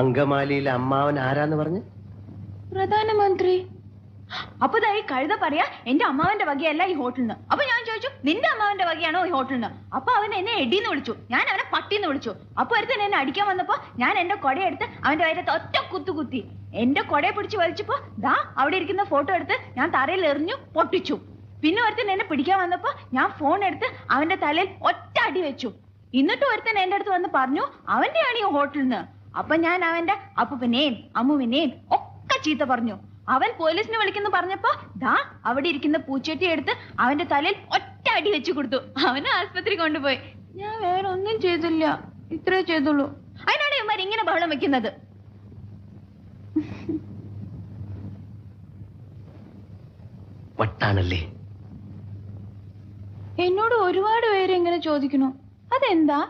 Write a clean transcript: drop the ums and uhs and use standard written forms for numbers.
അങ്കമാലിയിലെ അമ്മാവൻ ആരാന്ന് പറഞ്ഞു? പ്രധാനമന്ത്രി. അപ്പൊ ഈ കഴുത പറയാ എന്റെ അമ്മാവന്റെ വകയല്ല ഈ ഹോട്ടലിന്. അപ്പൊ ഞാൻ ചോദിച്ചു നിന്റെ അമ്മാവന്റെ വകയാണോ ഈ ഹോട്ടലിന്? അപ്പൊ അവൻ എന്നെ എടീന്ന് വിളിച്ചു, ഞാൻ അവനെ പട്ടിന്ന് വിളിച്ചു. അപ്പൊ ഒരുത്തൻ എന്നെ അടിക്കാൻ വന്നപ്പോ ഞാൻ എന്റെ കൊടയെടുത്ത് അവന്റെ വയറ്റത്ത് ഒറ്റ കുത്തി. എന്റെ കൊടയെ പിടിച്ച് വലിച്ചപ്പോ ദാ അവിടെ ഇരിക്കുന്ന ഫോട്ടോ എടുത്ത് ഞാൻ തറയിൽ എറിഞ്ഞു പൊട്ടിച്ചു. പിന്നെ ഒരുത്തൻ എന്നെ പിടിക്കാൻ വന്നപ്പോ ഞാൻ ഫോൺ എടുത്ത് അവന്റെ തലയിൽ ഒറ്റ അടി വെച്ചു. എന്നിട്ട് ഒരുത്തൻ എന്റെ അടുത്ത് വന്ന് പറഞ്ഞു അവന്റെയാണ് ഈ ഹോട്ടലിന്. അപ്പൊ ഞാൻ അവന്റെ അപ്പൂപ്പനെയും അമ്മുവിനെയും ഒക്കെ ചീത്ത പറഞ്ഞു. അവൻ പോലീസിനെ വിളിക്കുന്നു പറഞ്ഞപ്പോ ദാ അവിടെ ഇരിക്കുന്ന പൂച്ചട്ടി എടുത്ത് അവന്റെ തലയിൽ ഒറ്റ അടി വെച്ചു കൊടുത്തു. അവനെ ആസ്പത്രി കൊണ്ടുപോയി. ഞാൻ വേറെ ഒന്നും ചെയ്തില്ല, ഇത്രേ ചെയ്തുള്ളൂ. അതിനാണ് ഇവന്മാർ ഇങ്ങനെ ബഹളം വെക്കുന്നത്. വട്ടാണല്ലേ? എന്നോട് ഒരുപാട് പേര് ഇങ്ങനെ ചോദിക്കുന്നു, അതെന്താ?